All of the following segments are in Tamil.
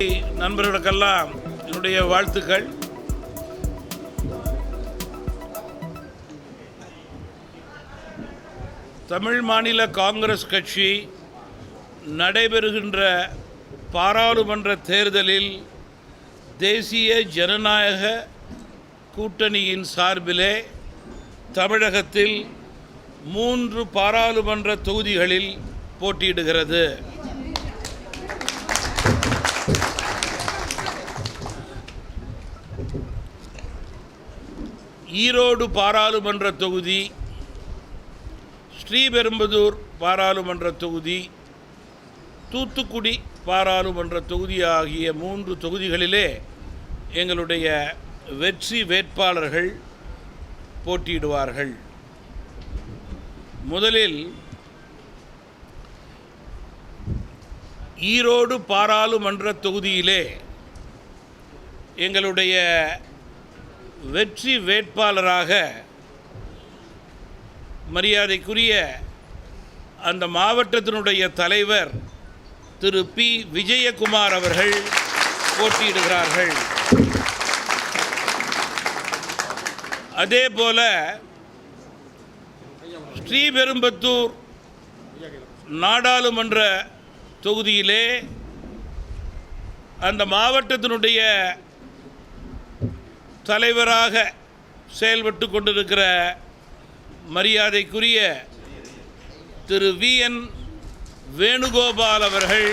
நண்பர்களுக்கெல்லாம் என்னுடைய வாழ்த்துக்கள். தமிழ் மாநில காங்கிரஸ் கட்சி நடைபெறுகின்ற பாராளுமன்ற தேர்தலில் தேசிய ஜனநாயக கூட்டணியின் சார்பிலே தமிழகத்தில் 3 பாராளுமன்ற தொகுதிகளில் போட்டியிடுகிறது. ஈரோடு பாராளுமன்ற தொகுதி, ஸ்ரீபெரும்புதூர் பாராளுமன்ற தொகுதி, தூத்துக்குடி பாராளுமன்ற தொகுதி ஆகிய 3 தொகுதிகளிலே எங்களுடைய வெற்றி வேட்பாளர்கள் போட்டியிடுவார்கள். முதலில் ஈரோடு பாராளுமன்ற தொகுதியிலே எங்களுடைய வெற்றி வேட்பாளராக மரியாதைக்குரிய அந்த மாவட்டத்தினுடைய தலைவர் திரு பி. விஜயகுமார் அவர்கள் போட்டியிடுகிறார்கள். அதேபோல ஸ்ரீபெரும்புதூர் நாடாளுமன்ற தொகுதியிலே அந்த மாவட்டத்தினுடைய தலைவராக செயல்பட்டு கொண்டிருக்கிற மரியாதைக்குரிய திரு வி.என். வேணுகோபால் அவர்கள்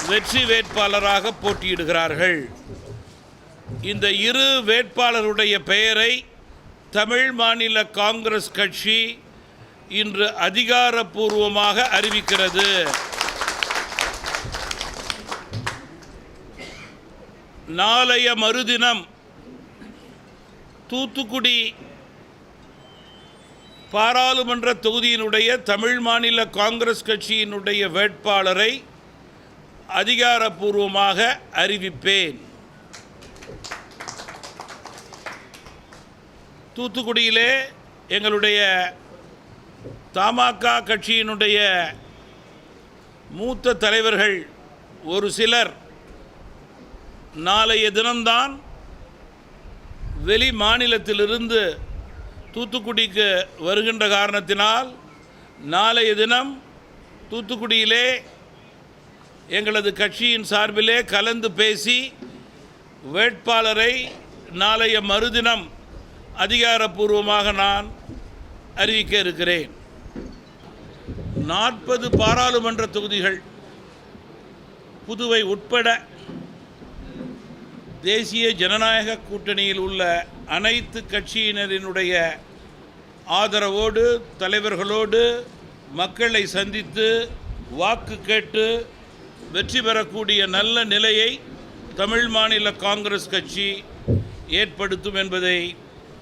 வெற்றி வேட்பாளராக போட்டியிடுகிறார்கள். இந்த இரு வேட்பாளருடைய பெயரை தமிழ் மாநில காங்கிரஸ் கட்சி இன்று அதிகாரப்பூர்வமாக அறிவிக்கிறது. நாளைய மறுதினம் தூத்துக்குடி பாராளுமன்ற தொகுதியினுடைய தமிழ் மாநில காங்கிரஸ் கட்சியினுடைய வேட்பாளரை அதிகாரப்பூர்வமாக அறிவிப்பேன். தூத்துக்குடியிலே எங்களுடைய தமாக கட்சியினுடைய மூத்த தலைவர்கள் ஒரு சிலர் நாளைய தினம்தான் வெளி மாநிலத்திலிருந்து தூத்துக்குடிக்கு வருகின்ற காரணத்தினால் நாளைய தினம் தூத்துக்குடியிலே எங்களது கட்சியின் சார்பிலே கலந்து பேசி வேட்பாளரை நாளைய மறுதினம் அதிகாரப்பூர்வமாக நான் அறிவிக்க இருக்கிறேன். 40 பாராளுமன்ற தொகுதிகள் புதுவை உட்பட தேசிய ஜனநாயக கூட்டணியில் உள்ள அனைத்து கட்சியினரினுடைய ஆதரவோடு தலைவர்களோடு மக்களை சந்தித்து வாக்கு கேட்டு வெற்றி பெறக்கூடிய நல்ல நிலையை தமிழ் மாநில காங்கிரஸ் கட்சி ஏற்படுத்தும் என்பதை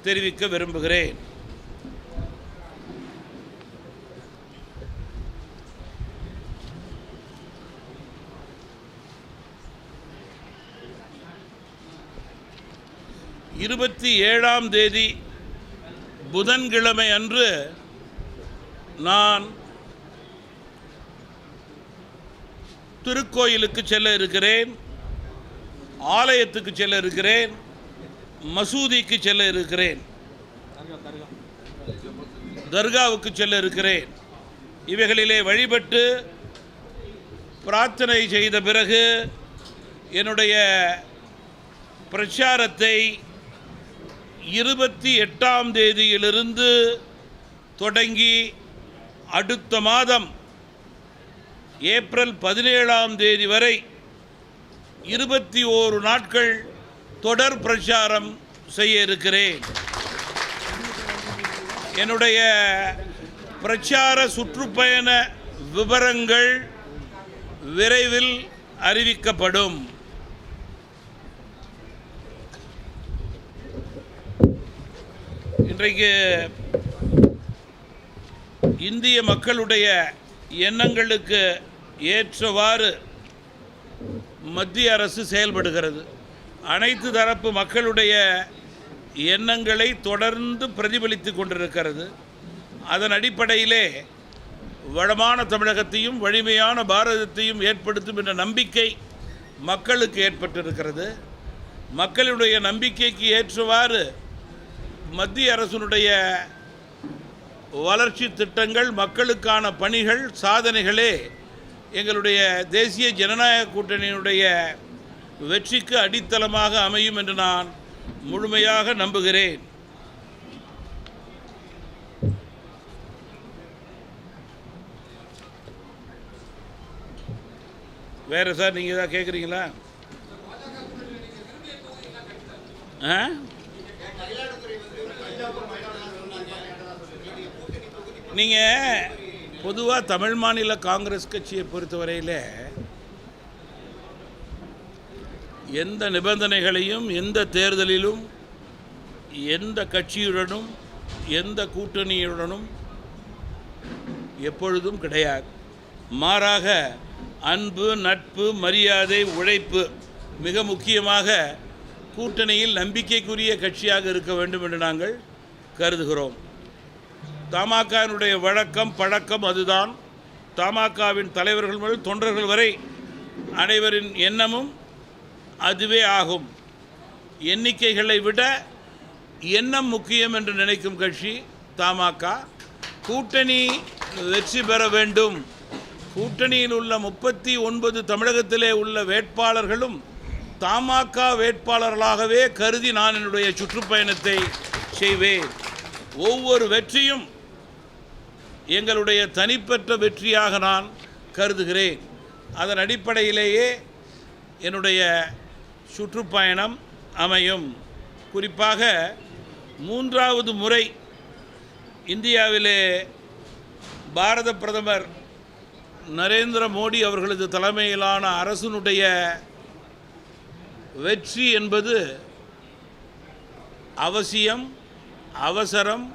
தெரிவிக்க விரும்புகிறேன். இருபத்தி 7ஆம் தேதி புதன்கிழமை அன்று நான் திருக்கோயிலுக்கு செல்ல இருக்கிறேன், ஆலயத்துக்கு செல்ல இருக்கிறேன், மசூதிக்கு செல்ல இருக்கிறேன், தர்காவுக்கு செல்ல இருக்கிறேன். இவைகளிலே வழிபட்டு பிரார்த்தனை செய்த பிறகு என்னுடைய பிரச்சாரத்தை 28ஆம் தேதியிலிருந்து தொடங்கி அடுத்த மாதம் ஏப்ரல் 17ஆம் தேதி வரை 21 நாட்கள் தொடர் பிரச்சாரம் செய்ய இருக்கிறேன். என்னுடைய பிரச்சார சுற்றுப்பயண விவரங்கள் விரைவில் அறிவிக்கப்படும். இன்றைக்கு இந்திய மக்களுடைய எண்ணங்களுக்கு ஏற்றவாறு மத்திய அரசு செயல்படுகிறது. அனைத்து தரப்பு மக்களுடைய எண்ணங்களை தொடர்ந்து பிரதிபலித்து கொண்டிருக்கிறது. அதன் அடிப்படையிலே வளமான தமிழகத்தையும் வலிமையான பாரதத்தையும் ஏற்படுத்தும் என்ற நம்பிக்கை மக்களுக்கு ஏற்பட்டிருக்கிறது. மக்களுடைய நம்பிக்கைக்கு ஏற்றவாறு மத்திய அரசினுடைய வளர்ச்சி திட்டங்கள், மக்களுக்கான பணிகள், சாதனைகளே எங்களுடைய தேசிய ஜனநாயக கூட்டணியினுடைய வெற்றிக்கு அடித்தளமாக அமையும் என்று நான் முழுமையாக நம்புகிறேன். வேறு சார் நீங்கள் ஏதாவது கேட்குறீங்களா? நீங்கள் பொதுவாக தமிழ் மாநில காங்கிரஸ் கட்சியை பொறுத்தவரையில் எந்த நிபந்தனைகளையும் எந்த தேர்தலிலும் எந்த கட்சியுடனும் எந்த கூட்டணியுடனும் எப்பொழுதும் கிடையாது. மாறாக அன்பு, நட்பு, மரியாதை, உழைப்பு, மிக முக்கியமாக கூட்டணியில் நம்பிக்கைக்குரிய கட்சியாக இருக்க வேண்டும் என்று நாங்கள் கருதுகிறோம். தமாகவினுடைய வழக்கம், பழக்கம் அதுதான். தமாகவின் தலைவர்கள் முதல் தொண்டர்கள் வரை அனைவரின் எண்ணமும் அதுவே ஆகும். எண்ணிக்கைகளை விட எண்ணம் முக்கியம் என்று நினைக்கும் கட்சி தமாக. கூட்டணி வெற்றி பெற வேண்டும். கூட்டணியில் உள்ள 39 தமிழகத்திலே உள்ள வேட்பாளர்களும் தமாக வேட்பாளர்களாகவே கருதி நான் என்னுடைய சுற்றுப்பயணத்தை செய்வேன். ஒவ்வொரு வெற்றியும் எங்களுடைய தனிப்பெற்ற வெற்றியாக நான் கருதுகிறேன். அதன் அடிப்படையிலேயே என்னுடைய சுற்றுப்பயணம் அமையும். குறிப்பாக 3வது முறை இந்தியாவிலே பாரத பிரதமர் நரேந்திர மோடி அவர்களது தலைமையிலான அரசினுடைய வெற்றி என்பது அவசியம், அவசரம்,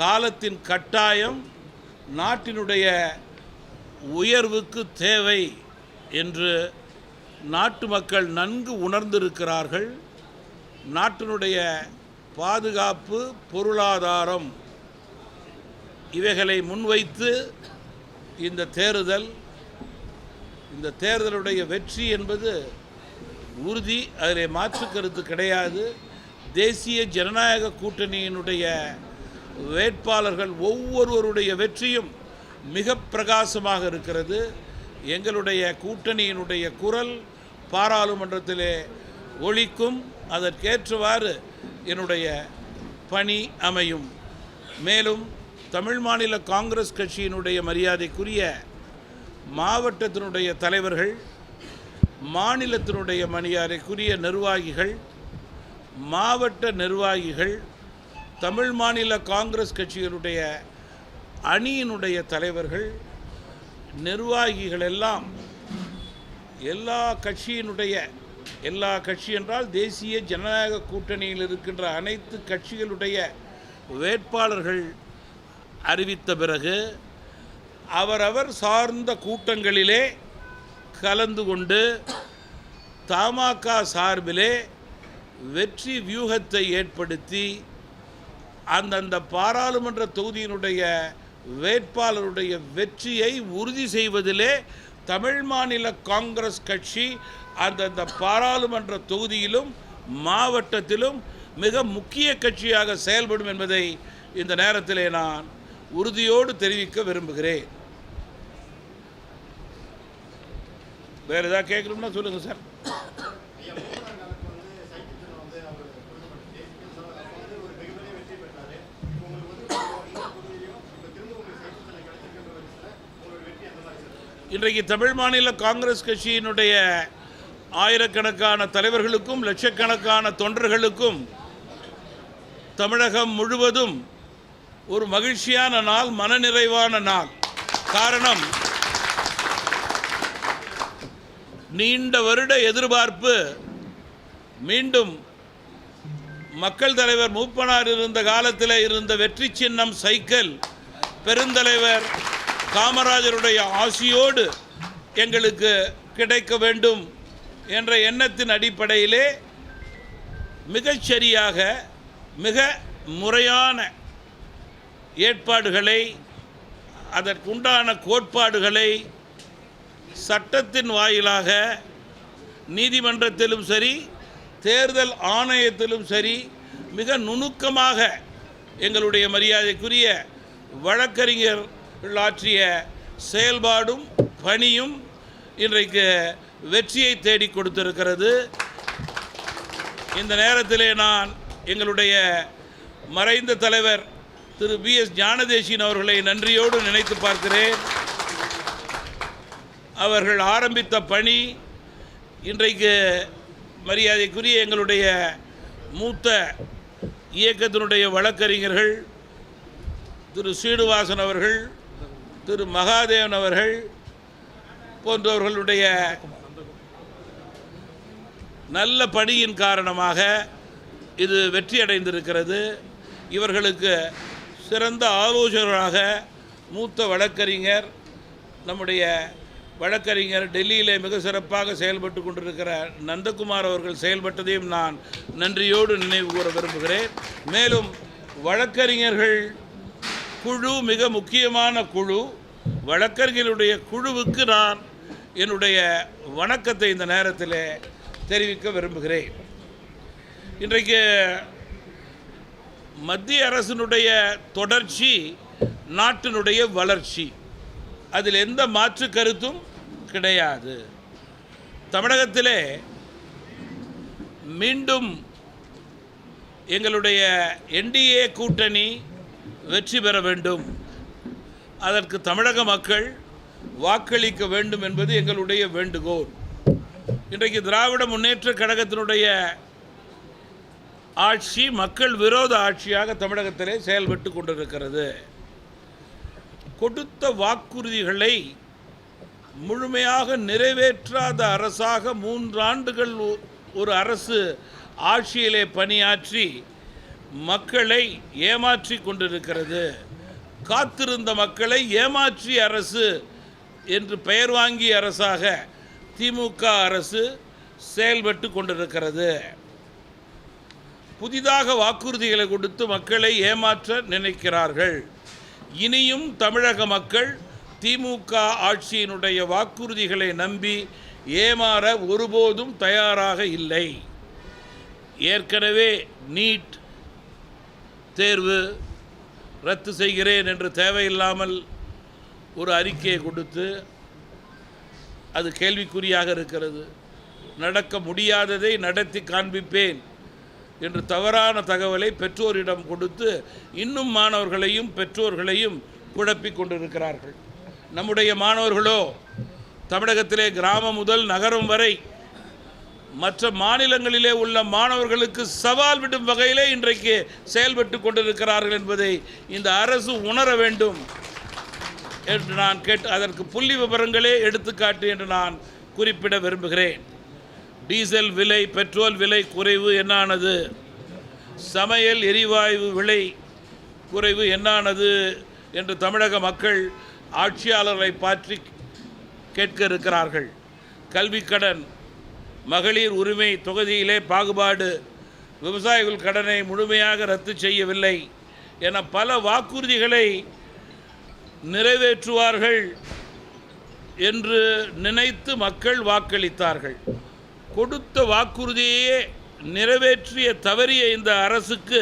காலத்தின் கட்டாயம், நாட்டினுடைய உயர்வுக்கு தேவை என்று நாட்டு மக்கள் நன்கு உணர்ந்திருக்கிறார்கள். நாட்டினுடைய பாதுகாப்பு, பொருளாதாரம் இவைகளை முன்வைத்து இந்த தேர்தலுடைய வெற்றி என்பது உறுதி. அதில் மாற்று கருத்து கிடையாது. தேசிய ஜனநாயக கூட்டணியினுடைய வேட்பாளர்கள் ஒவ்வொருவருடைய வெற்றியும் மிக பிரகாசமாக இருக்கிறது. எங்களுடைய கூட்டணியினுடைய குரல் பாராளுமன்றத்திலே ஒலிக்கும். அதற்கேற்றவாறு என்னுடைய பணி அமையும். மேலும் தமிழ் மாநில காங்கிரஸ் கட்சியினுடைய மரியாதைக்குரிய மாவட்டத்தினுடைய தலைவர்கள், மாநிலத்தினுடைய மரியாதைக்குரிய நிர்வாகிகள், மாவட்ட நிர்வாகிகள், தமிழ் மாநில காங்கிரஸ் கட்சிகளுடைய அணியினுடைய தலைவர்கள், நிர்வாகிகள் எல்லாம் எல்லா கட்சி என்றால் தேசிய ஜனநாயக கூட்டணியில் இருக்கின்ற அனைத்து கட்சிகளுடைய வேட்பாளர்கள் அறிவித்த பிறகு அவரவர் சார்ந்த கூட்டங்களிலே கலந்து கொண்டு தமாக சார்பிலே வெற்றி வியூகத்தை ஏற்படுத்தி அந்தந்த பாராளுமன்ற தொகுதியினுடைய வேட்பாளருடைய வெற்றியை உறுதி செய்வதிலே தமிழ் மாநில காங்கிரஸ் கட்சி அந்தந்த பாராளுமன்ற தொகுதியிலும் மாவட்டத்திலும் மிக முக்கிய கட்சியாக செயல்படும் என்பதை இந்த நேரத்திலே நான் உறுதியோடு தெரிவிக்க விரும்புகிறேன். வேறு ஏதாவது கேட்கணும்னா சொல்லுங்கள் சார். இன்றைக்கு தமிழ் மாநில காங்கிரஸ் கட்சியினுடைய ஆயிரக்கணக்கான தலைவர்களுக்கும் லட்சக்கணக்கான தொண்டர்களுக்கும் தமிழகம் முழுவதும் ஒரு மகிழ்ச்சியான நாள், மனநிறைவான நாள். காரணம், நீண்ட வருட எதிர்பார்ப்பு மீண்டும் மக்கள் தலைவர் மூப்பனார் இருந்த காலத்தில் இருந்த வெற்றி சின்னம் சைக்கிள் பெருந்தலைவர் காமராஜருடைய ஆசியோடு எங்களுக்கு கிடைக்க வேண்டும் என்ற எண்ணத்தின் அடிப்படையிலே மிகச்சரியாக மிக முறையான ஏற்பாடுகளை அதற்குண்டான கோட்பாடுகளை சட்டத்தின் வாயிலாக நீதிமன்றத்திலும் சரி தேர்தல் ஆணையத்திலும் சரி மிக நுணுக்கமாக எங்களுடைய மரியாதைக்குரிய வழக்கறிஞர்கள் ஆற்றிய செயல்பாடும் பணியும் இன்றைக்கு வெற்றியை தேடி கொடுத்திருக்கிறது. இந்த நேரத்திலே நான் எங்களுடைய மறைந்த தலைவர் திரு B.S. ஞானதேசியன் அவர்களை நன்றியோடு நினைத்து பார்க்கிறேன். அவர்கள் ஆரம்பித்த பணி இன்றைக்கு மரியாதைக்குரிய எங்களுடைய மூத்த இயக்கத்தினுடைய வழக்கறிஞர்கள் திரு சீனிவாசன் அவர்கள், திரு மகாதேவன் அவர்கள் போன்றவர்களுடைய நல்ல பணியின் காரணமாக இது வெற்றியடைந்திருக்கிறது. இவர்களுக்கு சிறந்த ஆலோசகராக மூத்த வழக்கறிஞர் நம்முடைய வழக்கறிஞர் டெல்லியிலே மிக சிறப்பாக செயல்பட்டு கொண்டிருக்கிற நந்தகுமார் அவர்கள் செயல்பட்டதையும் நான் நன்றியோடு நினைவு கூற விரும்புகிறேன். மேலும் வழக்கறிஞர்கள் குழு மிக முக்கியமான குழு. வழக்கறிஞர்களுடைய குழுவுக்கு நான் என்னுடைய வணக்கத்தை இந்த நேரத்தில் தெரிவிக்க விரும்புகிறேன். இன்றைக்கு மத்திய அரசினுடைய தொடர்ச்சி நாட்டினுடைய வளர்ச்சி, அதில் எந்த மாற்று கருத்தும் கிடையாது. தமிழகத்திலே மீண்டும் எங்களுடைய NDA கூட்டணி வெற்றி பெற வேண்டும், அதற்கு தமிழக மக்கள் வாக்களிக்க வேண்டும் என்பது எங்களுடைய வேண்டுகோள். இன்றைக்கு திராவிட முன்னேற்ற கழகத்தினுடைய ஆட்சி மக்கள் விரோத ஆட்சியாக தமிழகத்திலே செயல்பட்டு கொண்டிருக்கிறது. கொடுத்த வாக்குறுதிகளை முழுமையாக நிறைவேற்றாத அரசாக 3 ஆண்டுகள் ஒரு அரசு ஆட்சியிலே பணியாற்றி மக்களை ஏமாற்றி கொண்டிருக்கிறது. காத்திருந்த மக்களை ஏமாற்றிய அரசு என்று பெயர் வாங்கிய அரசாக திமுக அரசு செயல்பட்டு கொண்டிருக்கிறது. புதிதாக வாக்குறுதிகளை கொடுத்து மக்களை ஏமாற்ற நினைக்கிறார்கள். இனியும் தமிழக மக்கள் திமுக ஆட்சியினுடைய வாக்குறுதிகளை நம்பி ஏமாற ஒருபோதும் தயாராக இல்லை. ஏற்கனவே நீட் தேர்வு ரத்து செய்கிறேன் என்று தேவையில்லாமல் ஒரு அறிக்கையை கொடுத்து அது கேள்விக்குறியாக இருக்கிறது. நடக்க முடியாததை நடத்தி காண்பிப்பேன் என்று தவறான தகவலை பெற்றோரிடம் கொடுத்து இன்னும் மாணவர்களையும் பெற்றோர்களையும் குழப்பிக் கொண்டிருக்கிறார்கள். நம்முடைய மாணவர்களோ தமிழகத்திலே கிராமம் முதல் நகரம் வரை மற்ற மாநிலங்களிலே உள்ள மாணவர்களுக்கு சவால் விடும் வகையிலே இன்றைக்கு செயல்பட்டு கொண்டிருக்கிறார்கள் என்பதை இந்த அரசு உணர வேண்டும் என்று நான் அதற்கு புள்ளி விவரங்களே எடுத்துக்காட்டு என்று நான் குறிப்பிட விரும்புகிறேன். டீசல் விலை, பெட்ரோல் விலை குறைவு என்னானது, சமையல் எரிவாயு விலை குறைவு என்னானது என்று தமிழக மக்கள் ஆட்சியாளர்களை பற்றி கேட்க இருக்கிறார்கள். கல்விக்கடன், மகளிர் உரிமை தொகுதியிலே பாகுபாடு, விவசாயிகள் கடனை முழுமையாக ரத்து செய்யவில்லை என பல வாக்குறுதிகளை நிறைவேற்றுவார்கள் என்று நினைத்து மக்கள் வாக்களித்தார்கள். கொடுத்த வாக்குறுதியே நிறைவேற்றிய தவறிய இந்த அரசுக்கு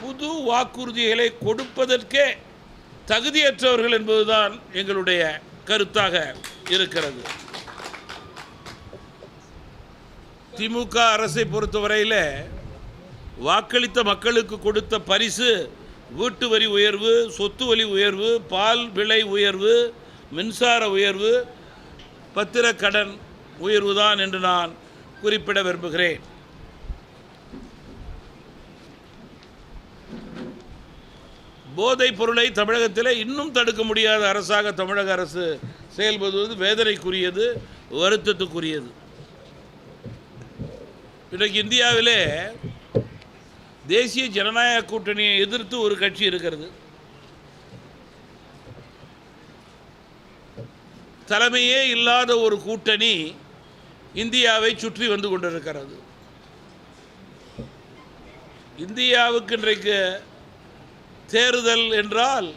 புது வாக்குறுதிகளை கொடுப்பதற்கே தகுதியற்றவர்கள் என்பதுதான் எங்களுடைய கருத்தாக இருக்கிறது. திமுக அரசை பொறுத்தவரையில் வாக்களித்த மக்களுக்கு கொடுத்த பரிசு வீட்டு வரி உயர்வு, சொத்து வரி உயர்வு, பால் விலை உயர்வு, மின்சார உயர்வு, பத்திரக்கடன் உயர்வுதான் என்று நான் குறிப்பிட விரும்புகிறேன். போதைப் பொருளை தமிழகத்தில் இன்னும் தடுக்க முடியாத அரசாக தமிழக அரசு செயல்படுவது வேதனைக்குரியது, வருத்தத்துக்குரியது. இன்றைக்கு இந்தியாவிலே தேசிய ஜனநாயக கூட்டணியை எதிர்த்து ஒரு கட்சி இருக்கிறது. தலைமையே இல்லாத ஒரு கூட்டணி இந்தியாவை சுற்றி வந்து கொண்டிருக்கிறது. இந்தியாவுக்கு இன்றைக்கு தேர்தல் என்றால்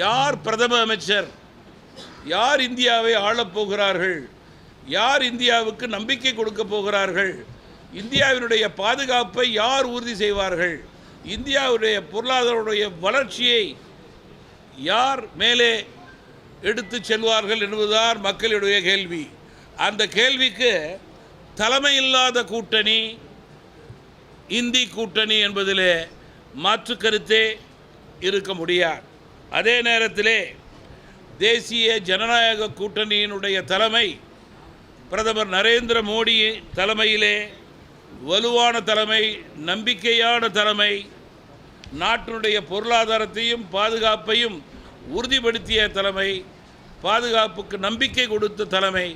யார் பிரதம அமைச்சர், யார் இந்தியாவை ஆளப்போகிறார்கள், யார் இந்தியாவுக்கு நம்பிக்கை கொடுக்க போகிறார்கள், இந்தியாவினுடைய பாதுகாப்பை யார் உறுதி செய்வார்கள், இந்தியாவுடைய பொருளாதார வளர்ச்சியை யார் மேலே எடுத்து செல்வார்கள் என்பதுதான் மக்களுடைய கேள்வி. அந்த கேள்விக்கு தலைமை இல்லாத கூட்டணி இந்தி கூட்டணி என்பதிலே மாற்று கருத்தே இருக்க முடியாது. அதே நேரத்திலே தேசிய ஜனநாயக கூட்டணியினுடைய தலைமை பிரதமர் நரேந்திர மோடி தலைமையிலே வலுவான தலைமை, நம்பிக்கையான தலைமை, நாட்டினுடைய பொருளாதாரத்தையும் பாதுகாப்பையும் உறுதிப்படுத்திய தலைமை, பாதுகாப்புக்கு நம்பிக்கை கொடுத்த தலைமை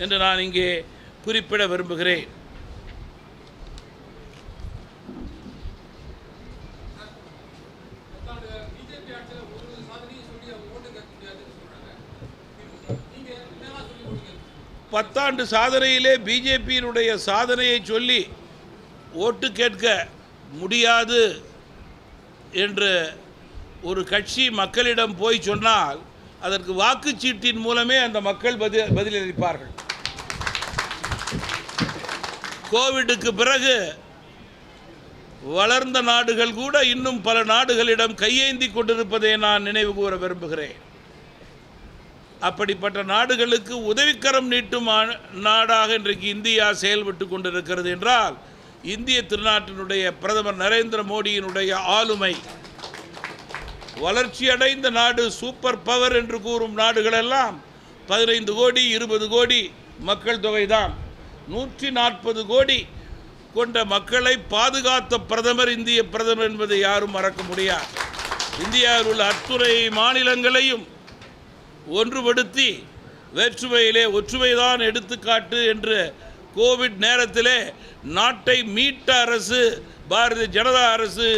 என்று நான் இங்கே குறிப்பிட விரும்புகிறேன். பத்தாண்டு சாதனையிலே பிஜேபியினுடைய சாதனையை சொல்லி ஓட்டு கேட்க முடியாது என்று ஒரு கட்சி மக்களிடம் போய் சொன்னால் அதற்கு வாக்குச்சீட்டின் மூலமே அந்த மக்கள் பதிலளிப்பார்கள். கோவிடுக்கு பிறகு வளர்ந்த நாடுகள் கூட இன்னும் பல நாடுகளிடம் கையேந்தி கொண்டிருப்பதை நான் நினைவு கூற விரும்புகிறேன். அப்படிப்பட்ட நாடுகளுக்கு உதவிக்கரம் நீட்டும் நாடாக இன்றைக்கு இந்தியா செயல்பட்டு கொண்டிருக்கிறது என்றால் இந்திய திருநாட்டினுடைய பிரதமர் நரேந்திர மோடியினுடைய ஆளுமை, வளர்ச்சியடைந்த நாடு, சூப்பர் பவர் என்று கூறும் நாடுகளெல்லாம் 15 கோடி 20 கோடி மக்கள் தொகைதான். 140 கோடி கொண்ட மக்களை பாதுகாத்த பிரதமர் இந்திய பிரதமர் என்பதை யாரும் மறக்க முடியாது. இந்தியாவில் உள்ள அத்துணை மாநிலங்களையும் ஒன்றுபடுத்தி வேற்றுமையிலே ஒற்றுமைதான் எடுத்துக்காட்டு என்று கோவிட் நேரத்திலே நாட்டை மீட்ட அரசு பாரதிய ஜனதா அரசு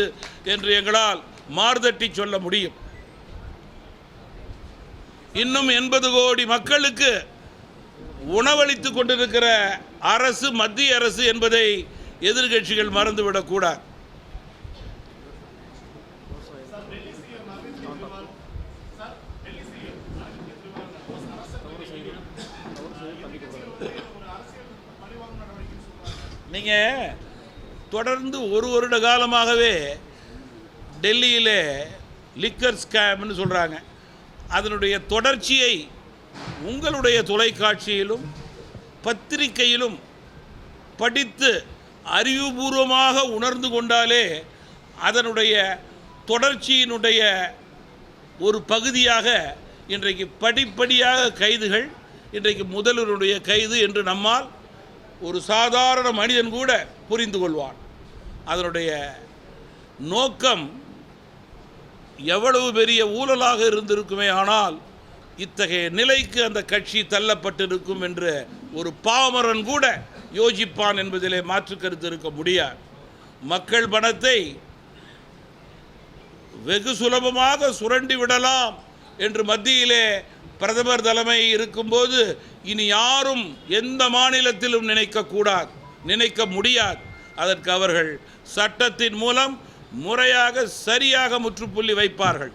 என்று எங்களால் மார்தட்டி சொல்ல முடியும். இன்னும் 80 கோடி மக்களுக்கு உணவளித்து கொண்டிருக்கிற அரசு மத்திய அரசு என்பதை எதிர்கட்சிகள் மறந்துவிடக்கூடாது. நீங்கள் தொடர்ந்து ஒரு வருட காலமாகவே டெல்லியிலே லிக்கர் ஸ்கேம்னு சொல்கிறாங்க. அதனுடைய தொடர்ச்சியை உங்களுடைய தொலைக்காட்சியிலும் பத்திரிகையிலும் படித்து அறிவுபூர்வமாக உணர்ந்து கொண்டாலே அதனுடைய தொடர்ச்சியினுடைய ஒரு பகுதியாக இன்றைக்கு படிப்படியாக கைதுகள், இன்றைக்கு முதல்வருடைய கைது என்று நம்மால் ஒரு சாதாரண மனிதன் கூட புரிந்து கொள்வான். அதனுடைய நோக்கம் எவ்வளவு பெரிய ஊழலாக இருந்திருக்குமே, ஆனால் இத்தகைய நிலைக்கு அந்த கட்சி தள்ளப்பட்டிருக்கும் என்று ஒரு பாமரன் கூட யோசிப்பான் என்பதிலே மாற்று கருத்து இருக்க முடியாது. மக்கள் பணத்தை வெகு சுலபமாக சுரண்டி விடலாம் என்று மத்தியிலே பிரதமர் தலைமை இருக்கும்போது இனி யாரும் எந்த மாநிலத்திலும் நினைக்கக்கூடாது, நினைக்க முடியாது. அதற்கு அவர்கள் சட்டத்தின் மூலம் முறையாக சரியாக முற்றுப்புள்ளி வைப்பார்கள்.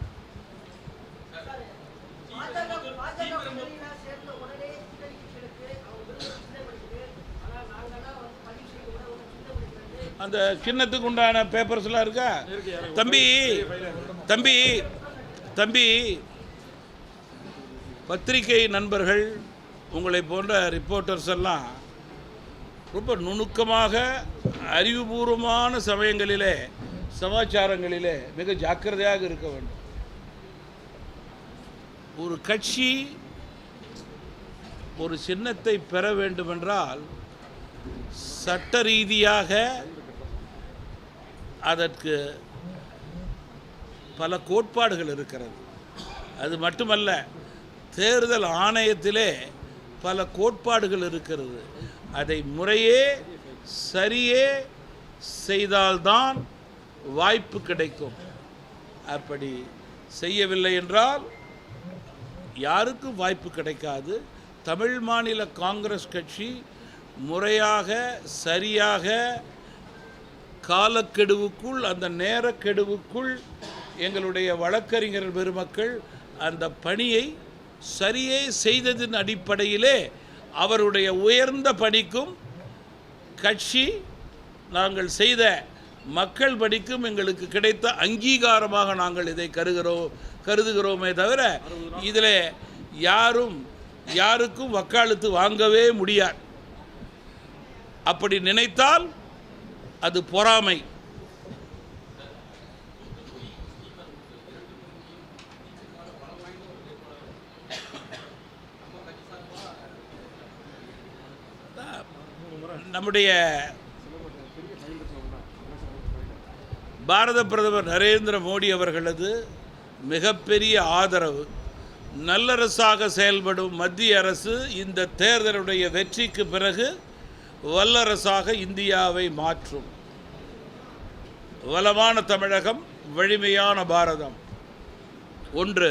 அந்த சின்னத்துக்கு உண்டான பேப்பர்ஸ்லாம் இருக்கா? தம்பி தம்பி தம்பி பத்திரிகை நண்பர்கள், உங்களை போன்ற ரிப்போர்ட்டர்ஸ் எல்லாம் ரொம்ப நுணுக்கமாக அறிவுபூர்வமான சமயங்களிலே சமாச்சாரங்களிலே மிக ஜாக்கிரதையாக இருக்க வேண்டும். ஒரு கட்சி ஒரு சின்னத்தை பெற வேண்டுமென்றால் சட்ட ரீதியாக அதற்கு பல கோட்பாடுகள் இருக்கிறது. அது மட்டுமல்ல, தேர்தல் ஆணையத்திலே பல கோட்பாடுகள் இருக்கிறது. அதை முறையே சரியே செய்தால்தான் வாய்ப்பு கிடைக்கும். அப்படி செய்யவில்லை என்றால் யாருக்கும் வாய்ப்பு கிடைக்காது. தமிழ் மாநில காங்கிரஸ் கட்சி முறையாக சரியாக காலக்கெடுவுக்குள், அந்த நேரக்கெடுவுக்குள் எங்களுடைய வழக்கறிஞர் பெருமக்கள் அந்த பணியை சரியே செய்ததின் அடிப்படையிலே அவருடைய உயர்ந்த பணிக்கும் கட்சி நாங்கள் செய்த மக்கள் பணிக்கும் எங்களுக்கு கிடைத்த அங்கீகாரமாக நாங்கள் இதை கருதுகிறோமே தவிர இதில் யாருக்கும் வக்காலத்து வாங்கவே முடியாது. அப்படி நினைத்தால் அது பொறாமை. நம்முடைய பாரத பிரதமர் நரேந்திர மோடி அவர்களது மிகப்பெரிய ஆதரவு, நல்லரசாக செயல்படும் மத்திய அரசு இந்த தேர்தலுடைய வெற்றிக்கு பிறகு வல்லரசாக இந்தியாவை மாற்றும். வளமான தமிழகம், வலிமையான பாரதம். 1.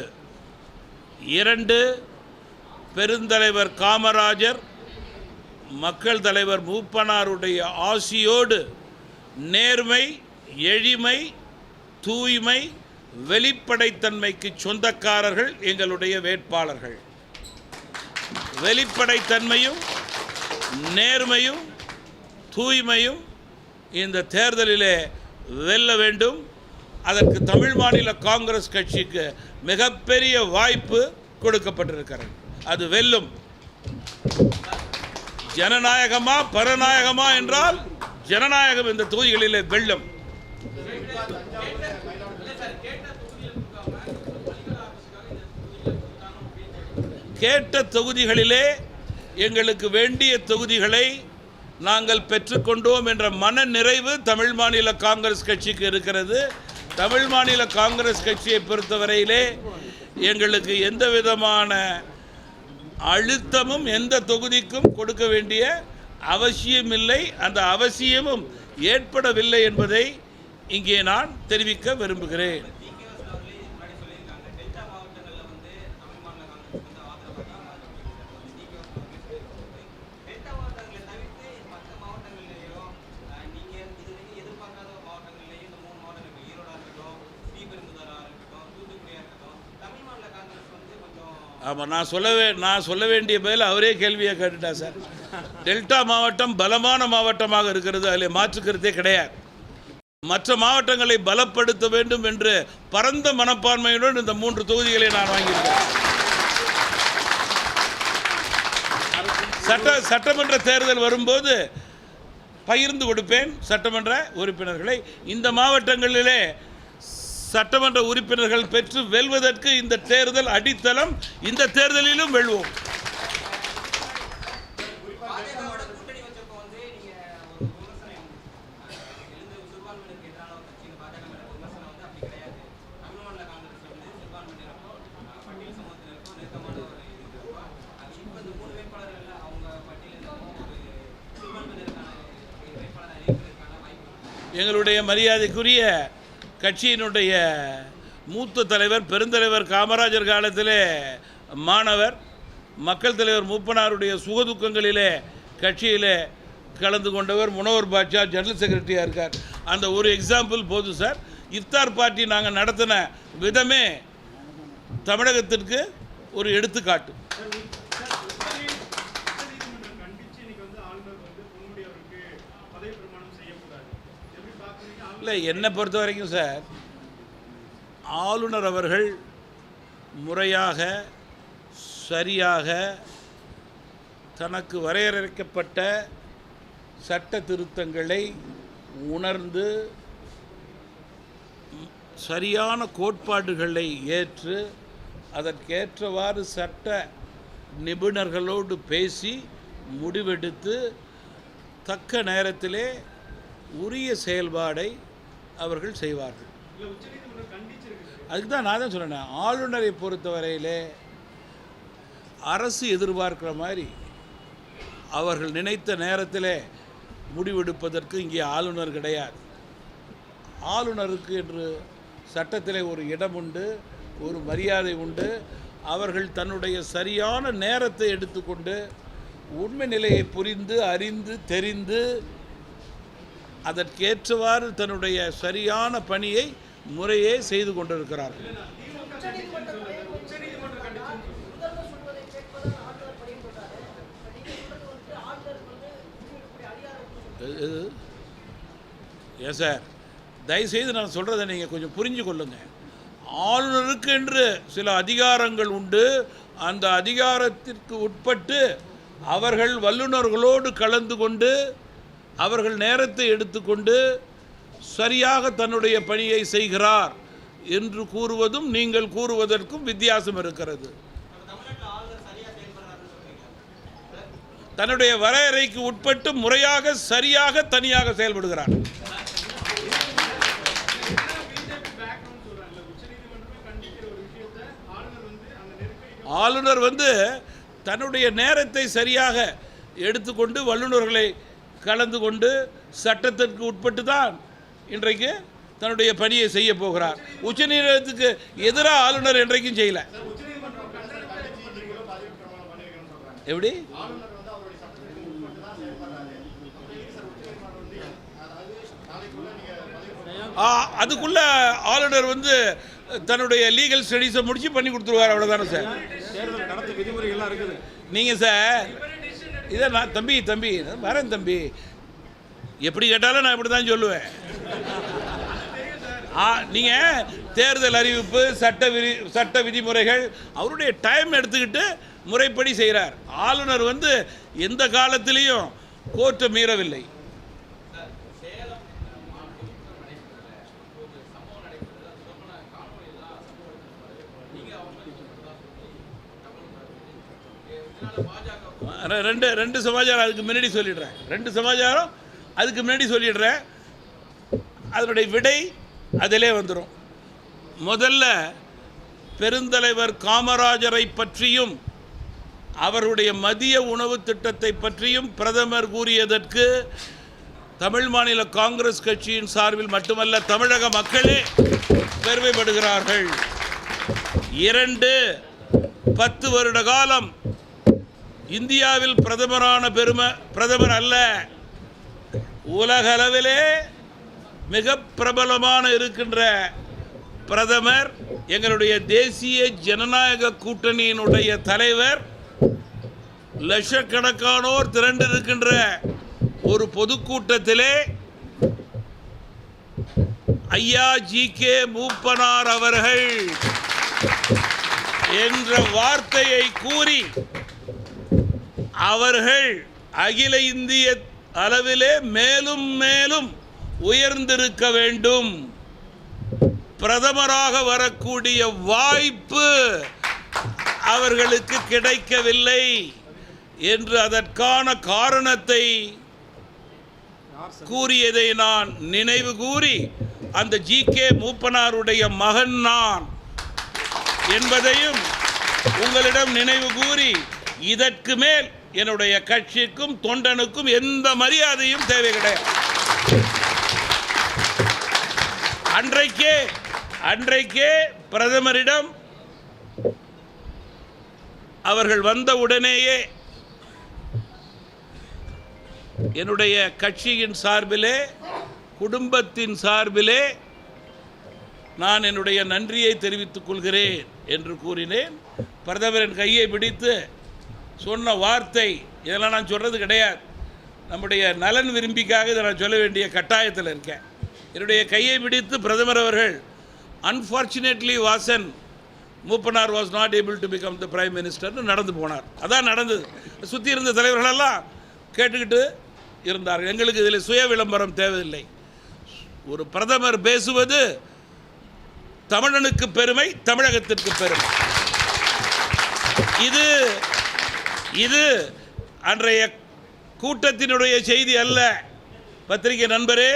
2. பெருந்தலைவர் காமராஜர், மக்கள் தலைவர் மூப்பனாருடைய ஆசியோடு நேர்மை, எளிமை, தூய்மை, வெளிப்படைத்தன்மைக்கு சொந்தக்காரர்கள் எங்களுடைய வேட்பாளர்கள். வெளிப்படைத்தன்மையும் நேர்மையும் தூய்மையும் இந்த தேர்தலிலே வெல்ல வேண்டும். அதற்கு தமிழ் மாநில காங்கிரஸ் கட்சிக்கு மிகப்பெரிய வாய்ப்பு கொடுக்கப்பட்டிருக்கிறது. அது வெல்லும். ஜனநாயகமா பரநாயகமா என்றால் ஜனநாயகம் இந்த தொகுதிகளிலே வெல்லும். கேட்ட தொகுதிகளிலே எங்களுக்கு வேண்டிய தொகுதிகளை நாங்கள் பெற்றுக்கொண்டோம் என்ற மன நிறைவு தமிழ் மாநில காங்கிரஸ் கட்சிக்கு இருக்கிறது. தமிழ் மாநில காங்கிரஸ் கட்சியை பொறுத்தவரையிலே எங்களுக்கு எந்த விதமான அழுத்தமும் எந்த தொகுதிக்கும் கொடுக்க வேண்டிய அவசியமில்லை, அந்த அவசியமும் ஏற்படவில்லை என்பதை இங்கே நான் தெரிவிக்க விரும்புகிறேன். ஆமாம், நான் சொல்ல வேண்டிய பதில் அவரே கேள்வியை கேட்டுட்டா சார். டெல்டா மாவட்டம் பலமான மாவட்டமாக இருக்கிறது, அதில் மாற்றுக்கிறதே கிடையாது. மற்ற மாவட்டங்களை பலப்படுத்த வேண்டும் என்று பரந்த மனப்பான்மையுடன் இந்த 3 தொகுதிகளை நான் வாங்கியிருக்கேன். சட்டமன்ற தேர்தல் வரும்போது பகிர்ந்து கொடுப்பேன் சட்டமன்ற உறுப்பினர்களை. இந்த மாவட்டங்களிலே சட்டமன்ற உறுப்பினர்கள் பெற்று வெல்வதற்கு இந்த தேர்தல் அடித்தளம். இந்த தேர்தலிலும் வெல்வோம். எங்களுடைய மரியாதைக்குரிய கட்சியினுடைய மூத்த தலைவர் பெருந்தலைவர் காமராஜர் காலத்திலே மாணவர், மக்கள் தலைவர் மூப்பனாருடைய சுகதுக்கங்களிலே கட்சியிலே கலந்து கொண்டவர், முனவர் பாட்சா ஜெனரல் செக்ரட்டரியாக இருக்கார். அந்த ஒரு எக்ஸாம்பிள் போதும் சார். இஃப்தார் பார்ட்டி நாங்கள் நடத்தின விதமே தமிழகத்திற்கு ஒரு எடுத்துக்காட்டு. இல்லை, என்னை பொறுத்த வரைக்கும் சார், ஆளுநர் அவர்கள் முறையாக சரியாக தனக்கு வரையறுக்கப்பட்ட சட்ட திருத்தங்களை உணர்ந்து சரியான கோட்பாடுகளை ஏற்று அதற்கேற்றவாறு சட்ட நிபுணர்களோடு பேசி முடிவெடுத்து தக்க நேரத்திலே உரிய செயல்பாடை அவர்கள் செய்வார்கள். அதுக்கு தான் நான் தான் சொன்னேன், ஆளுநரை பொறுத்தவரையிலே அரசு எதிர்பார்க்கிற மாதிரி அவர்கள் நினைத்த நேரத்தில் முடிவெடுப்பதற்கு இங்கே ஆளுநர் கிடையாது. ஆளுநருக்கு என்று சட்டத்திலே ஒரு இடம் உண்டு, ஒரு மரியாதை உண்டு. அவர்கள் தன்னுடைய சரியான நேரத்தை எடுத்துக்கொண்டு உண்மை நிலையை புரிந்து அறிந்து தெரிந்து அதற்கேற்றவாறு தன்னுடைய சரியான பணியை முறையே செய்து கொண்டிருக்கிறார்கள். ஏன் சார், தயவுசெய்து நான் சொல்கிறத நீங்கள் கொஞ்சம் புரிஞ்சு கொள்ளுங்கள். ஆளுநருக்கு என்று சில அதிகாரங்கள் உண்டு. அந்த அதிகாரத்திற்கு உட்பட்டு அவர்கள் வல்லுநர்களோடு கலந்து கொண்டு அவர்கள் நேரத்தை எடுத்துக்கொண்டு சரியாக தன்னுடைய பணியை செய்கிறார் என்று கூறுவதும் நீங்கள் கூறுவதற்கும் வித்தியாசம் இருக்கிறது. தன்னுடைய வரையறைக்கு உட்பட்டு முறையாக சரியாக தனியாக செயல்படுகிறார். ஆளுநர் தன்னுடைய நேரத்தை சரியாக எடுத்துக்கொண்டு வல்லுநர்களை கலந்து கொண்டு சட்டத்திற்கு உட்பட்டு தான் இன்றைக்கு தன்னுடைய பணியை செய்ய போகிறார். உச்சநீதிமன்றத்துக்கு எதிராக ஆளுநர் என்றைக்கும் செய்யல. எப்படி அதுக்குள்ள ஆளுநர் தன்னுடைய லீகல் ஸ்டடீஸை முடிச்சு பண்ணி கொடுத்துருவார். அவ்வளோதானே சார். நீங்கள் சார் இதை நான் தம்பி வரேன் தம்பி, எப்படி கேட்டாலும் நான் இப்படி தான் சொல்லுவேன். நீங்கள் தேர்தல் அறிவிப்பு சட்ட விதிமுறைகள் அவருடைய டைம் எடுத்துக்கிட்டு முறைப்படி செய்கிறார். ஆளுநர் எந்த காலத்திலையும் கோர்ட்டை மீறவில்லை. ரெண்டு சமாச்சாரம் அதுக்கு முன்னாடி சொல்லிடுறேன். அதனுடைய விடை அதிலே வந்துடும். முதல்ல பெருந்தலைவர் காமராஜரை பற்றியும் அவருடைய மதிய உணவு திட்டத்தை பற்றியும் பிரதமர் கூறியதற்கு தமிழ் மாநில காங்கிரஸ் கட்சியின் சார்பில் மட்டுமல்ல தமிழக மக்களே பெருமைப்படுகிறார்கள். 10 வருட காலம் இந்தியாவில் பிரதமர் அல்ல, உலகளவிலே மிக பிரபலமான இருக்கின்ற பிரதமர், எங்களுடைய தேசிய ஜனநாயக கூட்டணியினுடைய தலைவர், லட்சக்கணக்கானோர் திரண்டிருக்கின்ற ஒரு பொதுக்கூட்டத்திலே ஐயா ஜி.கே. மூப்பனார் அவர்கள் என்ற வார்த்தையை கூறி அவர்கள் அகில இந்திய அளவிலே மேலும் மேலும் உயர்ந்திருக்க வேண்டும், பிரதமராக வரக்கூடிய வாய்ப்பு அவர்களுக்கு கிடைக்கவில்லை என்று அதற்கான காரணத்தை கூறியதை நான் நினைவு கூறி, அந்த ஜி.கே. மூப்பனாருடைய மகன் நான் என்பதையும் உங்களிடம் நினைவு கூறி, இதற்கு மேல் என்னுடைய கட்சிக்கும் தொண்டனுக்கும் எந்த மரியாதையும் தேவை கிடையாது. அன்றைக்கே பிரதமரிடம் அவர்கள் வந்த உடனேயே என்னுடைய கட்சியின் சார்பிலே, குடும்பத்தின் சார்பிலே நான் என்னுடைய நன்றியை தெரிவித்துக் கொள்கிறேன் என்று கூறினேன். பிரதமரின் கையை பிடித்து சொன்ன வார்த்தை, இதெல்லாம் நான் சொல்கிறது கிடையாது, நம்முடைய நலன் விரும்பிக்காக இதை நான் சொல்ல வேண்டிய கட்டாயத்தில் இருக்கேன். என்னுடைய கையை பிடித்து பிரதமர் அவர்கள், unfortunately Vasan Moopanar was not able to become the prime மினிஸ்டர்னு நடந்து போனார். அதான் நடந்தது. சுற்றி இருந்த தலைவர்களெல்லாம் கேட்டுக்கிட்டு இருந்தார்கள். எங்களுக்கு இதில் சுய விளம்பரம் தேவையில்லை. ஒரு பிரதமர் பேசுவது தமிழனுக்கு பெருமை, தமிழகத்திற்கு பெருமை. இது அன்றைய கூட்டத்தினுடைய செய்தி அல்ல. பத்திரிகை நண்பரே,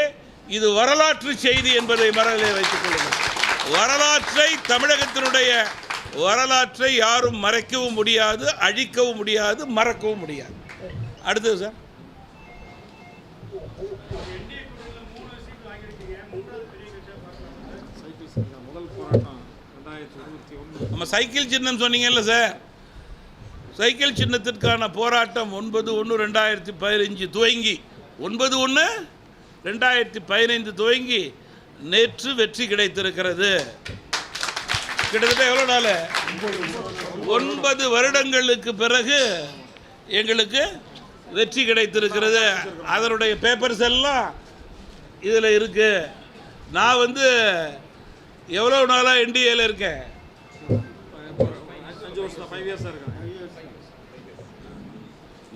இது வரலாற்று செய்தி என்பதை மனதிலே வைத்துக் கொள்ளுங்கள். வரலாற்றை, தமிழகத்தினுடைய வரலாற்றை யாரும் மறைக்கவும் முடியாது, அழிக்கவும் முடியாது, மறக்கவும் முடியாது. அடுத்தது சார், நம்ம சைக்கிள் சின்னம் சொன்னீங்கல்ல சார், சைக்கிள் சின்னத்திற்கான போராட்டம் 9/1/2015 துவங்கி 9/1/2015 துவங்கி நேற்று வெற்றி கிடைத்திருக்கிறது. கிட்டத்தட்ட எவ்வளோ நாள், 9 வருடங்களுக்கு பிறகு எங்களுக்கு வெற்றி கிடைத்திருக்கிறது. அதனுடைய பேப்பர்ஸ் எல்லாம் இதில் இருக்குது. நான் வந்து எவ்வளோ நாளாக என்டிஏல இருக்கேன், 5 வருஷம் 5 இயர்ஸாக இருக்கேன்.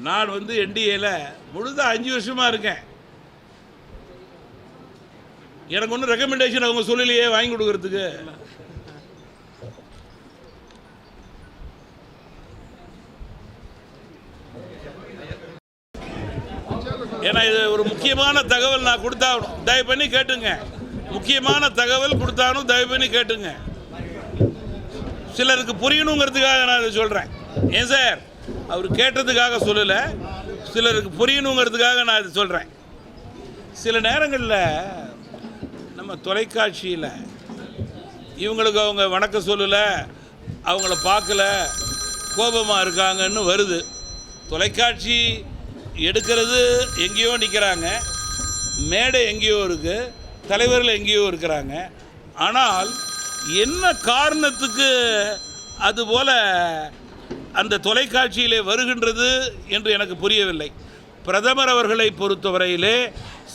நான் வந்து என்டிஏல முழுதாக 5 வருஷமாக இருக்கேன். எனக்கு ஒன்றும் ரெக்கமெண்டேஷன் அவங்க சொல்லலையே வாங்கி கொடுக்கறதுக்கு. ஏன்னா இது ஒரு முக்கியமான தகவல் நான் கொடுத்தாகணும், தயவு பண்ணி கேட்டுங்க. முக்கியமான தகவல் கொடுத்தாலும் தயவு பண்ணி கேட்டுங்க. சிலருக்கு புரியணுங்கிறதுக்காக நான் இதை சொல்கிறேன். ஏன் சார், அவர் கேட்டதுக்காக சொல்லலை, சிலருக்கு புரியணுங்கிறதுக்காக நான் இது சொல்கிறேன். சில நேரங்களில் நம்ம தொலைக்காட்சியில் இவங்களுக்கு அவங்க வணக்கம் சொல்லலை, அவங்கள பார்க்கல, கோபமாக இருக்காங்கன்னு வருது. தொலைக்காட்சி எடுக்கிறது எங்கேயோ நிற்கிறாங்க, மேடை எங்கேயோ இருக்குது, தலைவர்கள் எங்கேயோ இருக்கிறாங்க. ஆனால் என்ன காரணத்துக்கு அதுபோல் அந்த தொலைக்காட்சியிலே வருகின்றது என்று எனக்கு புரியவில்லை. பிரதமர் அவர்களை பொறுத்தவரையிலே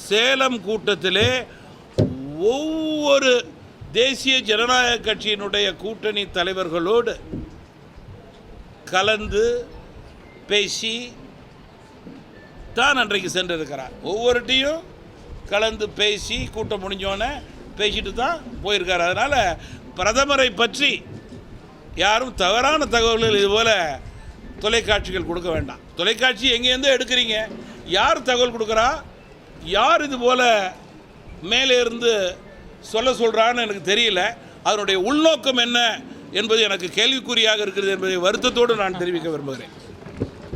சேலம் கூட்டத்திலே ஒவ்வொரு தேசிய ஜனநாயக கட்சியினுடைய கூட்டணி தலைவர்களோடு கலந்து பேசி தான் அன்றைக்கு சென்றிருக்கிறார். ஒவ்வொருட்டையும் கலந்து பேசி கூட்டம் முடிஞ்சோன்னே பேசிட்டு தான் போயிருக்கார். அதனால் பிரதமரை பற்றி யாரும் தவறான தகவல்கள் இதுபோல் தொலைக்காட்சிகள் கொடுக்க வேண்டாம். தொலைக்காட்சி எங்கேருந்தோ எடுக்கிறீங்க, யார் தகவல் கொடுக்குறா, யார் இது போல் மேலே இருந்து சொல்கிறான்னு எனக்கு தெரியல. அதனுடைய உள்நோக்கம் என்ன என்பது எனக்கு கேள்விக்குறியாக இருக்கிறது என்பதை வருத்தத்தோடு நான் தெரிவிக்க விரும்புகிறேன்.